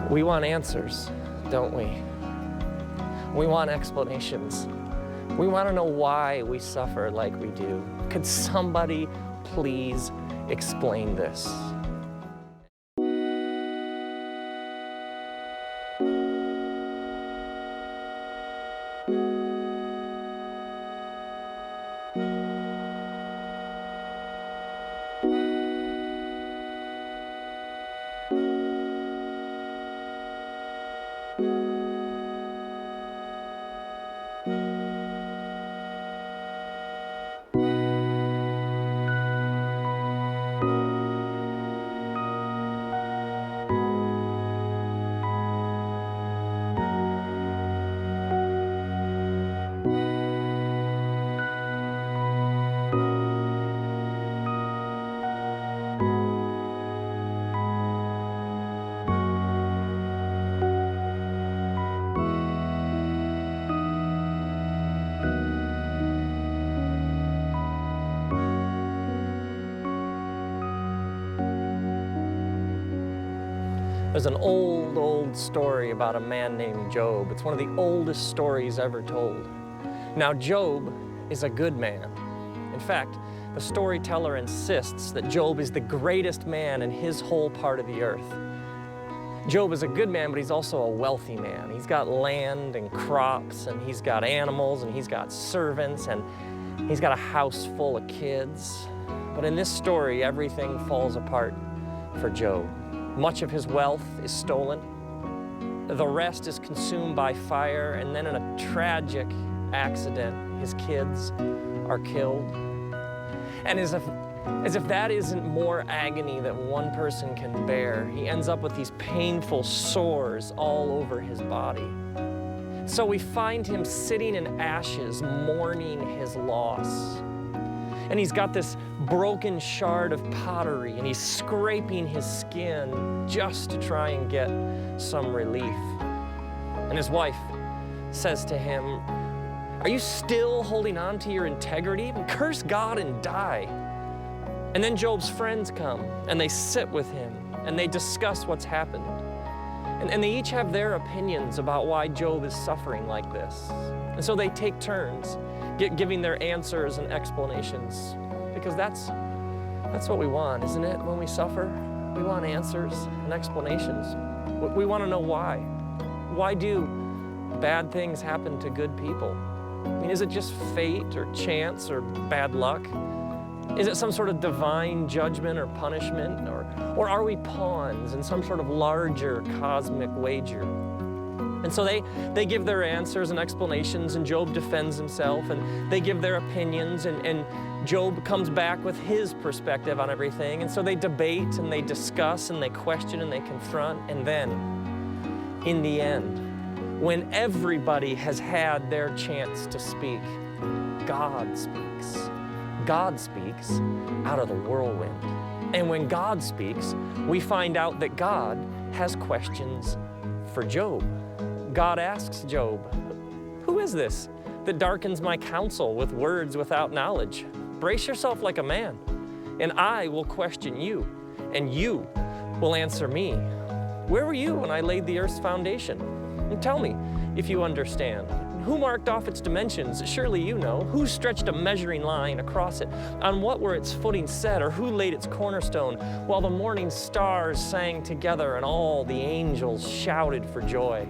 We want answers, don't we? We want explanations. We want to know why we suffer like we do. Could somebody please explain this? There's an old story about a man named Job. It's one of the oldest stories ever told. Now, Job is a good man. In fact, the storyteller insists that Job is the greatest man in his whole part of the earth. Job is a good man, but he's also a wealthy man. He's got land and crops, and he's got animals, and he's got servants, and he's got a house full of kids. But in this story, everything falls apart for Job. Much of his wealth is stolen. The rest is consumed by fire, and then in a tragic accident, his kids are killed. And as if that isn't more agony that one person can bear, he ends up with these painful sores all over his body. So we find him sitting in ashes, mourning his loss. And he's got this broken shard of pottery, and he's scraping his skin just to try and get some relief. And his wife says to him, "Are you still holding on to your integrity? Curse God and die." And then Job's friends come, and they sit with him, and they discuss what's happened. And they each have their opinions about why Job is suffering like this. And so they take turns giving their answers and explanations, because that's what we want, isn't it? When we suffer, we want answers and explanations. We want to know why. Why do bad things happen to good people? I mean, is it just fate or chance or bad luck? Is it some sort of divine judgment or punishment? Or are we pawns in some sort of larger cosmic wager? And so they give their answers and explanations, and Job defends himself, and they give their opinions, and Job comes back with his perspective on everything. And so they debate, and they discuss, and they question, and they confront. And then, in the end, when everybody has had their chance to speak, God speaks. God speaks out of the whirlwind. And when God speaks, we find out that God has questions for Job. God asks Job, "Who is this that darkens my counsel with words without knowledge? Brace yourself like a man, and I will question you, and you will answer me. Where were you when I laid the earth's foundation? And tell me if you understand. Who marked off its dimensions? Surely you know. Who stretched a measuring line across it? On what were its footings set, or who laid its cornerstone, while the morning stars sang together and all the angels shouted for joy?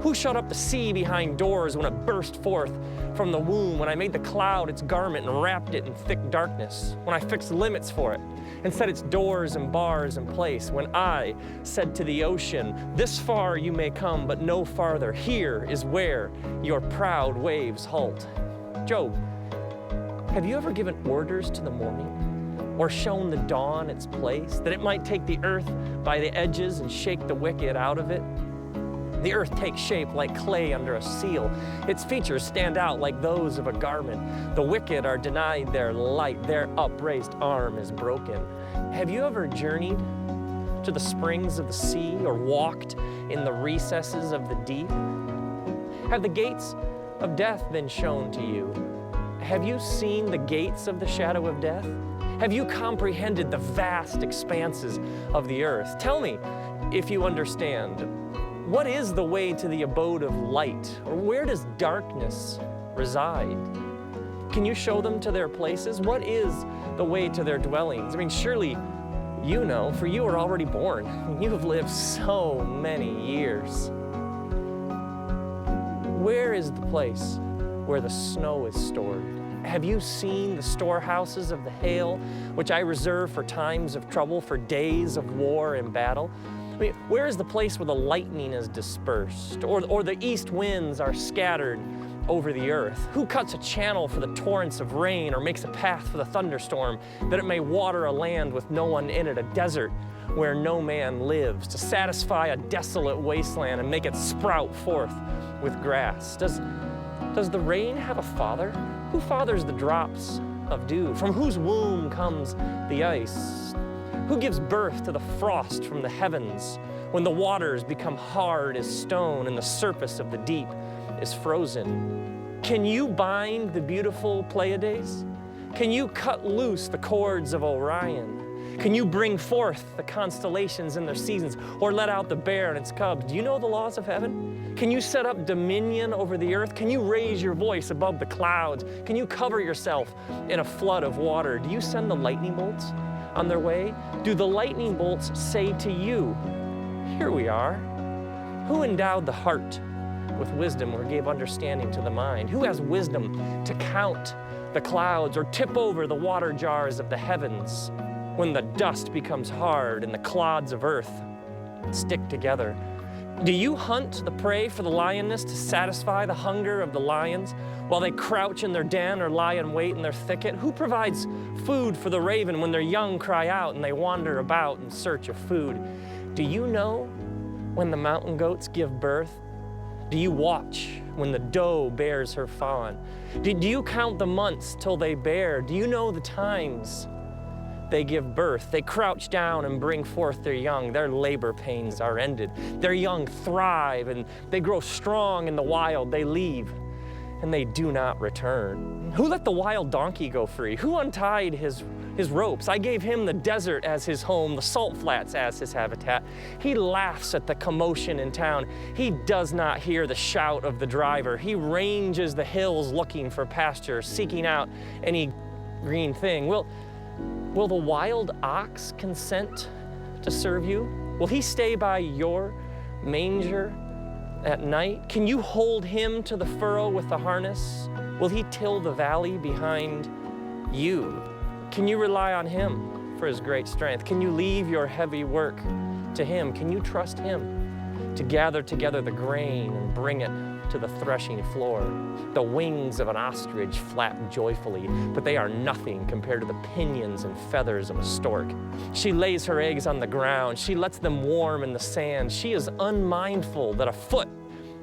Who shut up the sea behind doors when it burst forth from the womb, when I made the cloud its garment and wrapped it in thick darkness, when I fixed limits for it and set its doors and bars in place, when I said to the ocean, 'This far you may come, but no farther. Here is where your proud waves halt.'" Job, have you ever given orders to the morning, or shown the dawn its place, that it might take the earth by the edges and shake the wicked out of it? The earth takes shape like clay under a seal. Its features stand out like those of a garment. The wicked are denied their light. Their upraised arm is broken. Have you ever journeyed to the springs of the sea, or walked in the recesses of the deep? Have the gates of death been shown to you? Have you seen the gates of the shadow of death? Have you comprehended the vast expanses of the earth? Tell me, if you understand, what is the way to the abode of light? Or where does darkness reside? Can you show them to their places? What is the way to their dwellings? I mean, surely you know, for you are already born. You have lived so many years. Where is the place where the snow is stored? Have you seen the storehouses of the hail, which I reserve for times of trouble, for days of war and battle? I mean, where is the place where the lightning is dispersed, or the east winds are scattered over the earth? Who cuts a channel for the torrents of rain, or makes a path for the thunderstorm, that it may water a land with no one in it, a desert where no man lives, to satisfy a desolate wasteland and make it sprout forth with grass? Does the rain have a father? Who fathers the drops of dew? From whose womb comes the ice? Who gives birth to the frost from the heavens, when the waters become hard as stone and the surface of the deep is frozen? Can you bind the beautiful Pleiades? Can you cut loose the cords of Orion? Can you bring forth the constellations in their seasons, or let out the bear and its cubs? Do you know the laws of heaven? Can you set up dominion over the earth? Can you raise your voice above the clouds? Can you cover yourself in a flood of water? Do you send the lightning bolts on their way? Do the lightning bolts say to you, "Here we are"? Who endowed the heart with wisdom, or gave understanding to the mind? Who has wisdom to count the clouds, or tip over the water jars of the heavens, when the dust becomes hard and the clods of earth stick together? Do you hunt the prey for the lioness to satisfy the hunger of the lions, while they crouch in their den or lie in wait in their thicket? Who provides food for the raven when their young cry out and they wander about in search of food? Do you know when the mountain goats give birth? Do you watch when the doe bears her fawn? Do you count the months till they bear? Do you know the times they give birth? They crouch down and bring forth their young. Their labor pains are ended. Their young thrive and they grow strong in the wild. They leave and they do not return. Who let the wild donkey go free? Who untied his ropes? I gave him the desert as his home, the salt flats as his habitat. He laughs at the commotion in town. He does not hear the shout of the driver. He ranges the hills looking for pasture, seeking out any green thing. Will the wild ox consent to serve you? Will he stay by your manger at night? Can you hold him to the furrow with the harness? Will he till the valley behind you? Can you rely on him for his great strength? Can you leave your heavy work to him? Can you trust him to gather together the grain and bring it to the threshing floor? The wings of an ostrich flap joyfully, but they are nothing compared to the pinions and feathers of a stork. She lays her eggs on the ground. She lets them warm in the sand. She is unmindful that a foot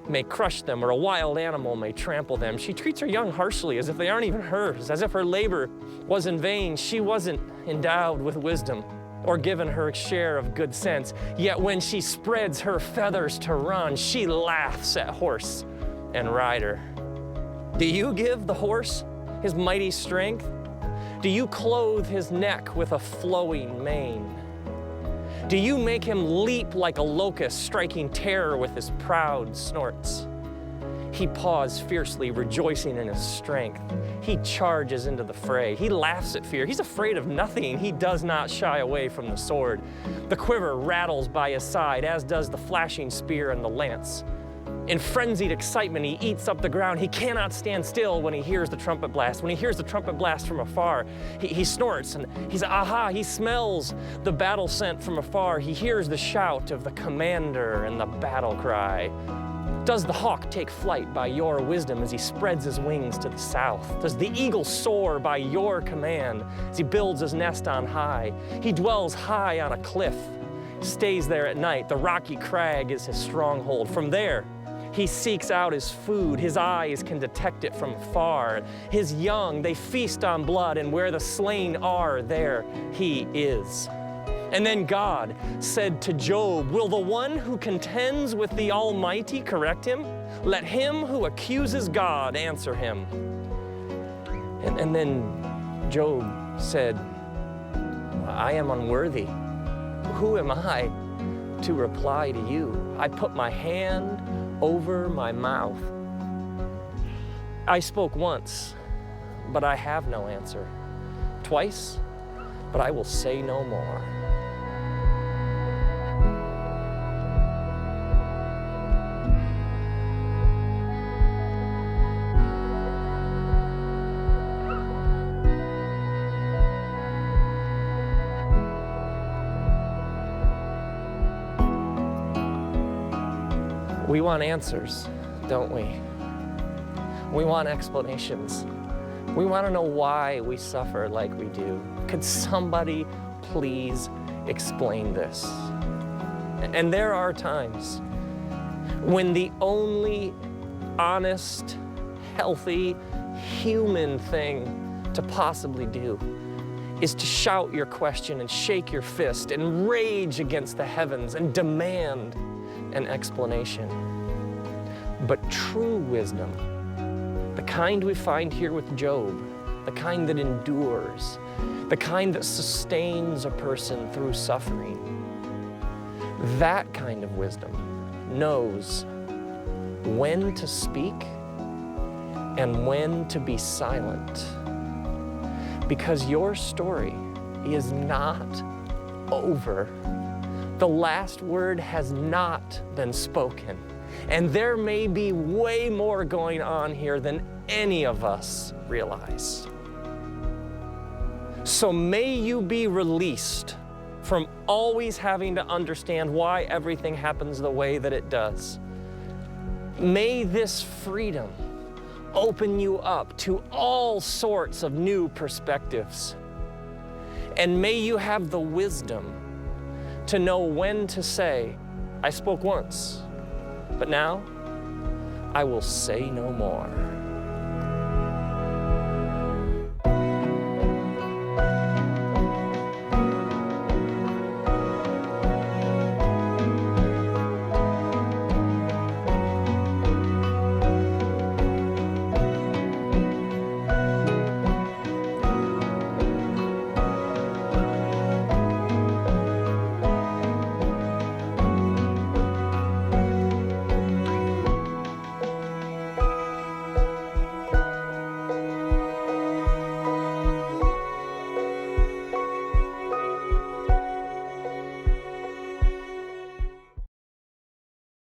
may crush them or a wild animal may trample them. She treats her young harshly as if they aren't even hers, as if her labor was in vain. She wasn't endowed with wisdom or given her share of good sense. Yet when she spreads her feathers to run, she laughs at horse and rider. Do you give the horse his mighty strength? Do you clothe his neck with a flowing mane? Do you make him leap like a locust, striking terror with his proud snorts? He paws fiercely, rejoicing in his strength. He charges into the fray. He laughs at fear. He's afraid of nothing. He does not shy away from the sword. The quiver rattles by his side, as does the flashing spear and the lance. In frenzied excitement, he eats up the ground. He cannot stand still when he hears the trumpet blast. When he hears the trumpet blast from afar, he snorts and he smells the battle scent from afar. He hears the shout of the commander and the battle cry. Does the hawk take flight by your wisdom as he spreads his wings to the south? Does the eagle soar by your command as he builds his nest on high? He dwells high on a cliff, stays there at night. The rocky crag is his stronghold. From there, he seeks out his food. His eyes can detect it from afar. His young, they feast on blood, and where the slain are, there he is. And then God said to Job, will the one who contends with the Almighty correct him? Let him who accuses God answer him. And then Job said, I am unworthy. Who am I to reply to you. I put my hand over my mouth. I spoke once, but I have no answer. Twice, but I will say no more. We want answers, don't we? We want explanations. We want to know why we suffer like we do. Could somebody please explain this? And there are times when the only honest, healthy, human thing to possibly do is to shout your question and shake your fist and rage against the heavens and demand an explanation. But true wisdom, the kind we find here with Job, the kind that endures, the kind that sustains a person through suffering, that kind of wisdom knows when to speak and when to be silent. Because your story is not over. The last word has not been spoken. And there may be way more going on here than any of us realize. So may you be released from always having to understand why everything happens the way that it does. May this freedom open you up to all sorts of new perspectives. And may you have the wisdom to know when to say, I spoke once, but now I will say no more.